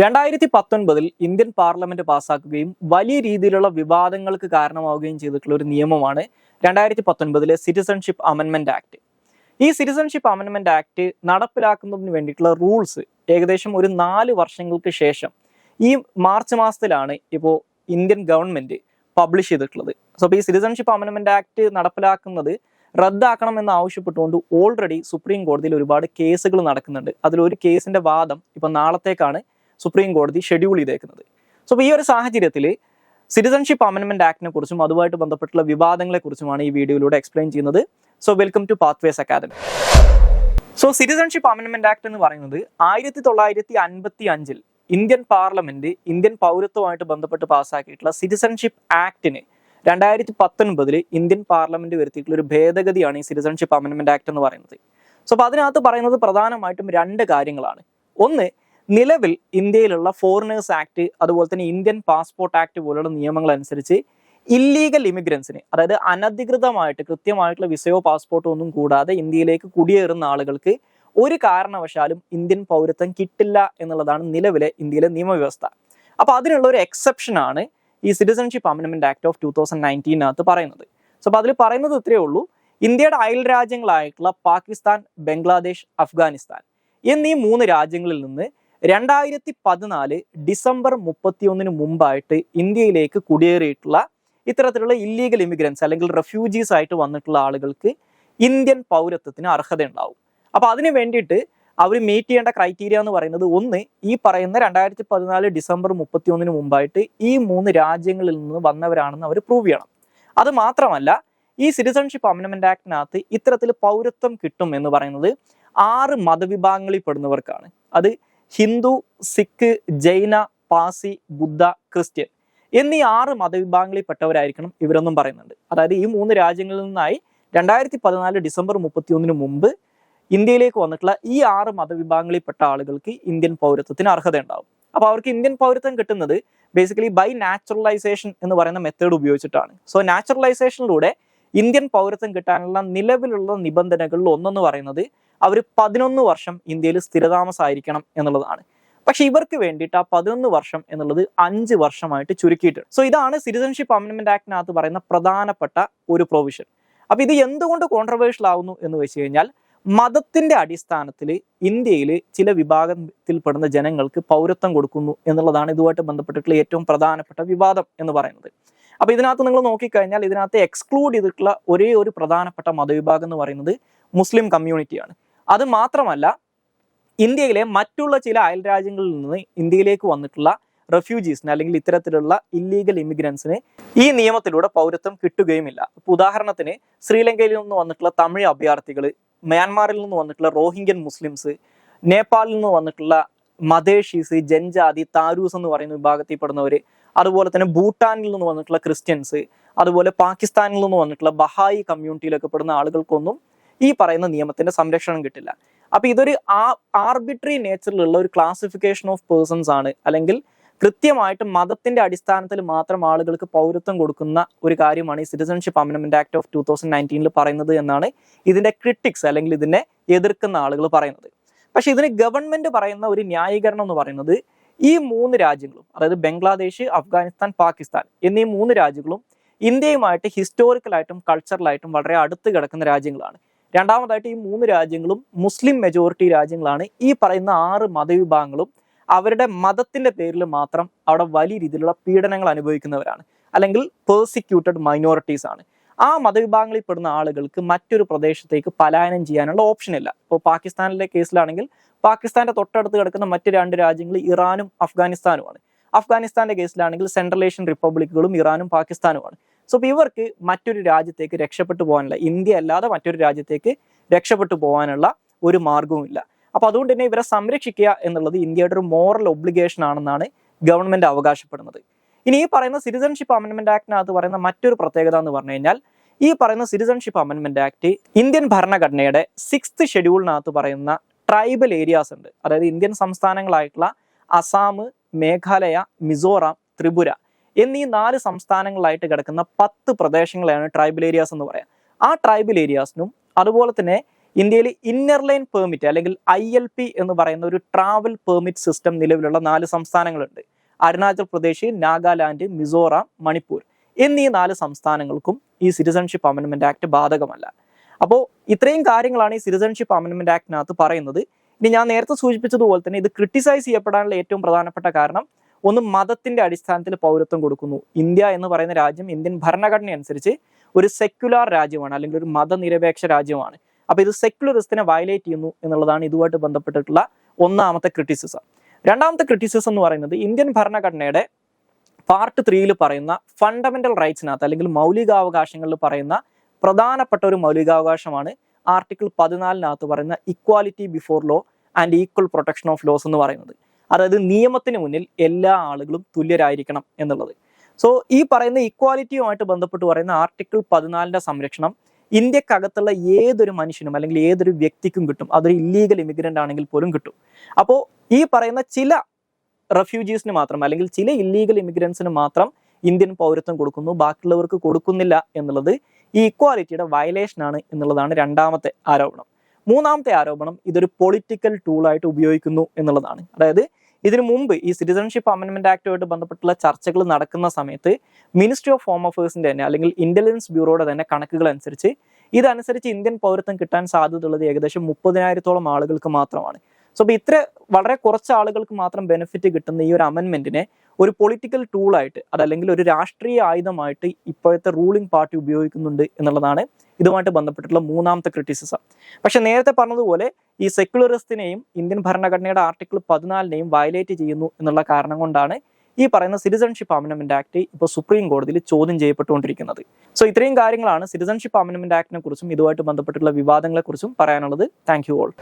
2019 Indian parliament പാസ്സാക്കുകയും വലിയ രീതിയിലുള്ള വിവാദങ്ങൾക്ക് കാരണമാവുകയും ചെയ്തിട്ടുള്ള ഒരു നിയമമാണ് 2019 സിറ്റിസൺഷിപ്പ് അമെൻമെന്റ് ആക്ട്. ഈ സിറ്റിസൺഷിപ്പ് അമെൻമെന്റ് ആക്ട് നടപ്പിലാക്കുന്നതിന് വേണ്ടിയിട്ടുള്ള റൂൾസ് ഏകദേശം ഒരു 4 വർഷങ്ങൾക്ക് ശേഷം ഈ മാർച്ച് മാസത്തിലാണ് ഇപ്പോൾ ഇന്ത്യൻ ഗവൺമെന്റ് പബ്ലിഷ് ചെയ്തിട്ടുള്ളത്. സോ ഈ സിറ്റിസൺഷിപ്പ് അമെൻമെന്റ് ആക്ട് നടപ്പിലാക്കുന്നത് റദ്ദാക്കണമെന്ന് ആവശ്യപ്പെട്ടുകൊണ്ട് ഓൾറെഡി സുപ്രീം കോടതിയിൽ ഒരുപാട് കേസുകൾ നടക്കുന്നുണ്ട്. അതിലൊരു കേസിന്റെ വാദം ഇപ്പൊ നാളത്തേക്കാണ് സുപ്രീം കോടതി ഷെഡ്യൂൾ ചെയ്തേക്കുന്നത്. സോ ഈ ഒരു സാഹചര്യത്തിൽ സിറ്റിസൺഷിപ്പ് അമെൻമെന്റ് ആക്ടിനെ കുറിച്ചും അതുമായിട്ട് ബന്ധപ്പെട്ടുള്ള വിവാദങ്ങളെ കുറിച്ചുമാണ് ഈ വീഡിയോയിലൂടെ എക്സ്പ്ലെയിൻ ചെയ്യുന്നത്. So welcome to Pathways Academy. So citizenship അമെൻമെന്റ് ആക്ട് എന്ന് പറയുന്നത് 1955 ഇന്ത്യൻ പാർലമെന്റ് ഇന്ത്യൻ പൗരത്വമായിട്ട് ബന്ധപ്പെട്ട് പാസ്സാക്കിയിട്ടുള്ള സിറ്റിസൺഷിപ്പ് ആക്ടിന് 2019 ഇന്ത്യൻ പാർലമെന്റ് വരുത്തിയിട്ടുള്ള ഒരു ഭേദഗതിയാണ് ഈ സിറ്റിസൺഷിപ്പ് അമെൻമെന്റ് ആക്ട് എന്ന് പറയുന്നത്. സോ അപ്പൊ അതിനകത്ത് പറയുന്നത് പ്രധാനമായിട്ടും 2 കാര്യങ്ങളാണ്. ഒന്ന്, നിലവിൽ ഇന്ത്യയിലുള്ള ഫോറിനേഴ്സ് ആക്ട് അതുപോലെ തന്നെ ഇന്ത്യൻ പാസ്പോർട്ട് ആക്ട് പോലുള്ള നിയമങ്ങൾ അനുസരിച്ച് ഇല്ലീഗൽ ഇമിഗ്രൻസിന്, അതായത് അനധികൃതമായിട്ട് കൃത്യമായിട്ടുള്ള വിസയോ പാസ്പോർട്ടോ ഒന്നും കൂടാതെ ഇന്ത്യയിലേക്ക് കുടിയേറുന്ന ആളുകൾക്ക് ഒരു കാരണവശാലും ഇന്ത്യൻ പൗരത്വം കിട്ടില്ല എന്നുള്ളതാണ് നിലവിലെ ഇന്ത്യയിലെ നിയമവ്യവസ്ഥ. അപ്പൊ അതിനുള്ള ഒരു എക്സെപ്ഷൻ ആണ് ഈ സിറ്റിസൺഷിപ്പ് അമെൻമെന്റ് ആക്ട് ഓഫ് 2019 പറയുന്നത്. സോ അപ്പൊ അതിൽ പറയുന്നത് ഇത്രയേ ഉള്ളൂ, ഇന്ത്യയുടെ അയൽ രാജ്യങ്ങളായിട്ടുള്ള പാകിസ്ഥാൻ, ബംഗ്ലാദേശ്, അഫ്ഗാനിസ്ഥാൻ എന്നീ 3 രാജ്യങ്ങളിൽ നിന്ന് 2014 ഡിസംബർ 31 മുമ്പായിട്ട് ഇന്ത്യയിലേക്ക് കുടിയേറിയിട്ടുള്ള ഇത്തരത്തിലുള്ള ഇല്ലീഗൽ ഇമിഗ്രൻസ് അല്ലെങ്കിൽ റെഫ്യൂജീസ് ആയിട്ട് വന്നിട്ടുള്ള ആളുകൾക്ക് ഇന്ത്യൻ പൗരത്വത്തിന് അർഹത ഉണ്ടാവും. അപ്പൊ അതിന് വേണ്ടിയിട്ട് അവർ മീറ്റ് ചെയ്യേണ്ട ക്രൈറ്റീരിയ എന്ന് പറയുന്നത്, ഒന്ന്, ഈ പറയുന്ന 2014 ഡിസംബർ 31 മുമ്പായിട്ട് ഈ 3 രാജ്യങ്ങളിൽ നിന്ന് വന്നവരാണെന്ന് അവർ പ്രൂവ് ചെയ്യണം. അത് മാത്രമല്ല, ഈ സിറ്റിസൺഷിപ്പ് അമെൻമെന്റ് ആക്ടിനകത്ത് ഇത്തരത്തിൽ പൗരത്വം കിട്ടും എന്ന് പറയുന്നത് 6 മതവിഭാഗങ്ങളിൽ പെടുന്നവർക്കാണ്. അത് ഹിന്ദു, സിഖ്, ജൈന, പാസി, ബുദ്ധ, ക്രിസ്ത്യൻ എന്നീ 6 മതവിഭാഗങ്ങളിൽ പെട്ടവരായിരിക്കണം ഇവരൊന്നും പറയുന്നുണ്ട്. അതായത് ഈ 3 രാജ്യങ്ങളിൽ നിന്നായി 2014 ഡിസംബർ 31 മുമ്പ് ഇന്ത്യയിലേക്ക് വന്നിട്ടുള്ള ഈ 6 മതവിഭാഗങ്ങളിൽപ്പെട്ട ആളുകൾക്ക് ഇന്ത്യൻ പൗരത്വത്തിന് അർഹത ഉണ്ടാവും. അപ്പൊ അവർക്ക് ഇന്ത്യൻ പൗരത്വം കിട്ടുന്നത് ബേസിക്കലി ബൈ നാച്ചുറലൈസേഷൻ എന്ന് പറയുന്ന മെത്തേഡ് ഉപയോഗിച്ചിട്ടാണ്. സോ നാച്ചുറലൈസേഷനിലൂടെ ഇന്ത്യൻ പൗരത്വം കിട്ടാനുള്ള നിലവിലുള്ള നിബന്ധനകളിൽ ഒന്നെന്ന് പറയുന്നത് അവർ 11 വർഷം ഇന്ത്യയിൽ സ്ഥിരതാമസമായിരിക്കണം എന്നുള്ളതാണ്. പക്ഷെ ഇവർക്ക് വേണ്ടിയിട്ട് ആ 11 വർഷം എന്നുള്ളത് 5 വർഷമായിട്ട് ചുരുക്കിയിട്ടുണ്ട്. സോ ഇതാണ് സിറ്റിസൺഷിപ്പ് അമെൻമെന്റ് ആക്ടിനകത്ത് പറയുന്ന പ്രധാനപ്പെട്ട ഒരു പ്രൊവിഷൻ. അപ്പൊ ഇത് എന്തുകൊണ്ട് കോൺട്രവേഴ്ഷ്യൽ ആവുന്നു എന്ന് വെച്ച് കഴിഞ്ഞാൽ, മതത്തിന്റെ അടിസ്ഥാനത്തിൽ ഇന്ത്യയിൽ ചില വിഭാഗത്തിൽപ്പെടുന്ന ജനങ്ങൾക്ക് പൗരത്വം കൊടുക്കുന്നു എന്നുള്ളതാണ് ഇതുമായിട്ട് ബന്ധപ്പെട്ടിട്ടുള്ള ഏറ്റവും പ്രധാനപ്പെട്ട വിവാദം എന്ന് പറയുന്നത്. അപ്പൊ ഇതിനകത്ത് നിങ്ങൾ നോക്കിക്കഴിഞ്ഞാൽ ഇതിനകത്ത് എക്സ്ക്ലൂഡ് ചെയ്തിട്ടുള്ള ഒരേ ഒരു പ്രധാനപ്പെട്ട മതവിഭാഗം എന്ന് പറയുന്നത് മുസ്ലിം കമ്മ്യൂണിറ്റിയാണ്. അത് മാത്രമല്ല, ഇന്ത്യയിലെ മറ്റുള്ള ചില അയൽ രാജ്യങ്ങളിൽ നിന്ന് ഇന്ത്യയിലേക്ക് വന്നിട്ടുള്ള റെഫ്യൂജീസിന് അല്ലെങ്കിൽ ഇത്തരത്തിലുള്ള ഇല്ലീഗൽ ഇമിഗ്രൻസിന് ഈ നിയമത്തിലൂടെ പൗരത്വം കിട്ടുകയുമില്ല. ഇപ്പൊ ഉദാഹരണത്തിന്, ശ്രീലങ്കയിൽ നിന്ന് വന്നിട്ടുള്ള തമിഴ് അഭയാർത്ഥികൾ, മ്യാൻമാറിൽ നിന്ന് വന്നിട്ടുള്ള റോഹിംഗ്യൻ മുസ്ലിംസ്, നേപ്പാളിൽ നിന്ന് വന്നിട്ടുള്ള മദേഷീസ്, ജൻജാതി, താരൂസ് എന്ന് പറയുന്ന വിഭാഗത്തിൽ പെടുന്നവര്, അതുപോലെ തന്നെ ഭൂട്ടാനിൽ നിന്ന് വന്നിട്ടുള്ള ക്രിസ്ത്യൻസ്, അതുപോലെ പാകിസ്ഥാനിൽ നിന്ന് വന്നിട്ടുള്ള ബഹായി കമ്മ്യൂണിറ്റിയിലൊക്കെ പെടുന്ന ആളുകൾക്കൊന്നും ഈ പറയുന്ന നിയമത്തിന്റെ സംരക്ഷണം കിട്ടില്ല. അപ്പൊ ഇതൊരു ആർബിട്രറി നേച്ചറിലുള്ള ഒരു ക്ലാസിഫിക്കേഷൻ ഓഫ് പേഴ്സൺസ് ആണ്, അല്ലെങ്കിൽ കൃത്യമായിട്ട് മതത്തിന്റെ അടിസ്ഥാനത്തിൽ മാത്രം ആളുകൾക്ക് പൗരത്വം കൊടുക്കുന്ന ഒരു കാര്യമാണ് ഈ സിറ്റിസൺഷിപ്പ് അമെൻമെന്റ് ആക്ട് ഓഫ് 2019 പറയുന്നത് എന്നാണ് ഇതിന്റെ ക്രിട്ടിക്സ് അല്ലെങ്കിൽ ഇതിനെ എതിർക്കുന്ന ആളുകൾ പറയുന്നത്. പക്ഷെ ഇതിന് ഗവൺമെന്റ് പറയുന്ന ഒരു ന്യായീകരണം എന്ന് പറയുന്നത്, ഈ 3 രാജ്യങ്ങളും, അതായത് ബംഗ്ലാദേശ്, അഫ്ഗാനിസ്ഥാൻ, പാകിസ്ഥാൻ എന്നീ 3 രാജ്യങ്ങളും ഇന്ത്യയുമായിട്ട് ഹിസ്റ്റോറിക്കലായിട്ടും കൾച്ചറലായിട്ടും വളരെ അടുത്ത് കിടക്കുന്ന രാജ്യങ്ങളാണ്. രണ്ടാമതായിട്ട്, ഈ 3 രാജ്യങ്ങളും മുസ്ലിം മെജോറിറ്റി രാജ്യങ്ങളാണ്. ഈ പറയുന്ന 6 മതവിഭാഗങ്ങളും അവരുടെ മതത്തിന്റെ പേരിൽ മാത്രം അവിടെ വലിയ രീതിയിലുള്ള പീഡനങ്ങൾ അനുഭവിക്കുന്നവരാണ്, അല്ലെങ്കിൽ പേഴ്സിക്യൂട്ടഡ് മൈനോറിറ്റീസ് ആണ്. ആ മതവിഭാഗങ്ങളിൽ പെടുന്ന ആളുകൾക്ക് മറ്റൊരു പ്രദേശത്തേക്ക് പലായനം ചെയ്യാനുള്ള ഓപ്ഷൻ ഇല്ല. ഇപ്പോൾ പാകിസ്ഥാനിലെ കേസിലാണെങ്കിൽ പാകിസ്ഥാന്റെ തൊട്ടടുത്ത് കിടക്കുന്ന മറ്റ് 2 രാജ്യങ്ങൾ ഇറാനും അഫ്ഗാനിസ്ഥാനുമാണ്. അഫ്ഗാനിസ്ഥാന്റെ കേസിലാണെങ്കിൽ സെൻട്രൽ ഏഷ്യൻ റിപ്പബ്ലിക്കുകളും ഇറാനും പാകിസ്ഥാനുമാണ്. സോ ഇവർക്ക് മറ്റൊരു രാജ്യത്തേക്ക് രക്ഷപ്പെട്ടു പോകാനുള്ള, ഇന്ത്യ അല്ലാതെ മറ്റൊരു രാജ്യത്തേക്ക് രക്ഷപ്പെട്ടു പോകാനുള്ള ഒരു മാർഗവും ഇല്ല. അപ്പൊ അതുകൊണ്ട് തന്നെ ഇവരെ സംരക്ഷിക്കുക എന്നുള്ളത് ഇന്ത്യയുടെ ഒരു മോറൽ ഒബ്ലിഗേഷൻ ആണെന്നാണ് ഗവൺമെന്റ് അവകാശപ്പെടുന്നത്. ഇനി ഈ പറയുന്ന സിറ്റിസൺഷിപ്പ് അമെൻമെന്റ് ആക്ടിനകത്ത് പറയുന്ന മറ്റൊരു പ്രത്യേകത എന്ന് പറഞ്ഞു കഴിഞ്ഞാൽ, ഈ പറയുന്ന സിറ്റിസൺഷിപ്പ് അമെൻമെന്റ് ആക്ട് ഇന്ത്യൻ ഭരണഘടനയുടെ 6th ഷെഡ്യൂളിനകത്ത് പറയുന്ന ട്രൈബൽ ഏരിയാസ് ഉണ്ട്. അതായത് ഇന്ത്യൻ സംസ്ഥാനങ്ങളായിട്ടുള്ള അസാം, മേഘാലയ, മിസോറാം, ത്രിപുര എന്നീ 4 സംസ്ഥാനങ്ങളായിട്ട് കിടക്കുന്ന 10 പ്രദേശങ്ങളെയാണ് ട്രൈബൽ ഏരിയാസ് എന്ന് പറയാം. ആ ട്രൈബൽ ഏരിയാസിനും അതുപോലെ തന്നെ ഇന്ത്യയിൽ ഇന്നർ ലൈൻ പെർമിറ്റ് അല്ലെങ്കിൽ ILP എന്ന് പറയുന്ന ഒരു ട്രാവൽ പെർമിറ്റ് സിസ്റ്റം നിലവിലുള്ള 4 സംസ്ഥാനങ്ങളുണ്ട്. അരുണാചൽ പ്രദേശ്, നാഗാലാൻഡ്, മിസോറാം, മണിപ്പൂർ എന്നീ 4 സംസ്ഥാനങ്ങൾക്കും ഈ സിറ്റിസൺഷിപ്പ് അമെൻമെന്റ് ആക്ട് ബാധകമല്ല. അപ്പോൾ ഇത്രയും കാര്യങ്ങളാണ് ഈ സിറ്റിസൺഷിപ്പ് അമെൻമെന്റ് ആക്ടിനകത്ത് പറയുന്നത്. ഇനി ഞാൻ നേരത്തെ സൂചിപ്പിച്ചതുപോലെ തന്നെ ഇത് ക്രിട്ടിസൈസ് ചെയ്യപ്പെടാനുള്ള ഏറ്റവും പ്രധാനപ്പെട്ട കാരണം ഒന്ന് മതത്തിന്റെ അടിസ്ഥാനത്തിൽ പൗരത്വം കൊടുക്കുന്നു. ഇന്ത്യ എന്ന് പറയുന്ന രാജ്യം ഇന്ത്യൻ ഭരണഘടന അനുസരിച്ച് ഒരു സെക്യുലർ രാജ്യമാണ്, അല്ലെങ്കിൽ ഒരു മതനിരപേക്ഷ രാജ്യമാണ്. അപ്പൊ ഇത് സെക്യുലറിസത്തിനെ വയലേറ്റ് ചെയ്യുന്നു എന്നുള്ളതാണ് ഇതുമായിട്ട് ബന്ധപ്പെട്ടിട്ടുള്ള ഒന്നാമത്തെ ക്രിറ്റിസിസം. രണ്ടാമത്തെ ക്രിറ്റിസിസം എന്ന് പറയുന്നത് ഇന്ത്യൻ ഭരണഘടനയുടെ പാർട്ട് 3 പറയുന്ന ഫണ്ടമെന്റൽ റൈറ്റ്സിനകത്ത് അല്ലെങ്കിൽ മൗലികാവകാശങ്ങളിൽ പറയുന്ന പ്രധാനപ്പെട്ട ഒരു മൗലികാവകാശമാണ് ആർട്ടിക്കിൾ 14 പറയുന്ന equality before law and equal protection of laws എന്ന് പറയുന്നത്. അതായത് നിയമത്തിന് മുന്നിൽ എല്ലാ ആളുകളും തുല്യരായിരിക്കണം എന്നുള്ളത്. സോ ഈ പറയുന്ന ഇക്വാലിറ്റിയുമായിട്ട് ബന്ധപ്പെട്ട് പറയുന്ന ആർട്ടിക്കിൾ 14 സംരക്ഷണം ഇന്ത്യക്കകത്തുള്ള ഏതൊരു മനുഷ്യനും അല്ലെങ്കിൽ ഏതൊരു വ്യക്തിക്കും കിട്ടും. അതൊരു ഇല്ലീഗൽ ഇമിഗ്രന്റ് ആണെങ്കിൽ പോലും കിട്ടും. അപ്പോൾ ഈ പറയുന്ന ചില റെഫ്യൂജീസിന് മാത്രം അല്ലെങ്കിൽ ചില ഇല്ലീഗൽ ഇമിഗ്രൻസിന് മാത്രം ഇന്ത്യൻ പൗരത്വം കൊടുക്കുന്നു, ബാക്കിയുള്ളവർക്ക് കൊടുക്കുന്നില്ല എന്നുള്ളത് ഈ ഇക്വാലിറ്റിയുടെ വയലേഷൻ ആണ് എന്നുള്ളതാണ് രണ്ടാമത്തെ ആരോപണം. മൂന്നാമത്തെ ആരോപണം ഇതൊരു പൊളിറ്റിക്കൽ ടൂളായിട്ട് ഉപയോഗിക്കുന്നു എന്നുള്ളതാണ്. അതായത് ഇതിനു മുമ്പ് ഈ സിറ്റിസൺഷിപ്പ് അമെൻമെന്റ് ആക്ടുമായിട്ട് ബന്ധപ്പെട്ടുള്ള ചർച്ചകൾ നടക്കുന്ന സമയത്ത് മിനിസ്ട്രി ഓഫ് ഹോം അഫയേഴ്സിന്റെ തന്നെ അല്ലെങ്കിൽ ഇന്റലിജൻസ് ബ്യൂറോയുടെ തന്നെ കണക്കുകൾ അനുസരിച്ച് ഇതനുസരിച്ച് ഇന്ത്യൻ പൗരത്വം കിട്ടാൻ സാധ്യതയുള്ളത് ഏകദേശം 30,000-ഓളം ആളുകൾക്ക് മാത്രമാണ്. സോ അപ്പോൾ ഇത്ര വളരെ കുറച്ച് ആളുകൾക്ക് മാത്രം ബെനിഫിറ്റ് കിട്ടുന്ന ഈ ഒരു അമെൻമെന്റിനെ ഒരു പൊളിറ്റിക്കൽ ടൂളായിട്ട് അതല്ലെങ്കിൽ ഒരു രാഷ്ട്രീയ ആയുധമായിട്ട് ഇപ്പോഴത്തെ റൂളിംഗ് പാർട്ടി ഉപയോഗിക്കുന്നുണ്ട് എന്നുള്ളതാണ് ഇതുമായിട്ട് ബന്ധപ്പെട്ടിട്ടുള്ള മൂന്നാമത്തെ ക്രിറ്റിസിസം. പക്ഷെ നേരത്തെ പറഞ്ഞതുപോലെ ഈ സെക്യുലറിസത്തിനെയും ഇന്ത്യൻ ഭരണഘടനയുടെ ആർട്ടിക്കിൾ 14 വയലേറ്റ് ചെയ്യുന്നു എന്നുള്ള കാരണം കൊണ്ടാണ് ഈ പറയുന്ന സിറ്റിസൺഷിപ്പ് അമെൻമെന്റ് ആക്ട് ഇപ്പോൾ സുപ്രീം കോടതിയിൽ ചോദ്യം ചെയ്യപ്പെട്ടുകൊണ്ടിരിക്കുന്നത്. സോ ഇത്രയും കാര്യങ്ങളാണ് സിറ്റിസൺഷിപ്പ് അമെൻമെന്റ് ആക്ടിനെ കുറിച്ചും ഇതുമായിട്ട് ബന്ധപ്പെട്ടുള്ള വിവാദങ്ങളെ കുറിച്ചും പറയാനുള്ളത്. Thank you all.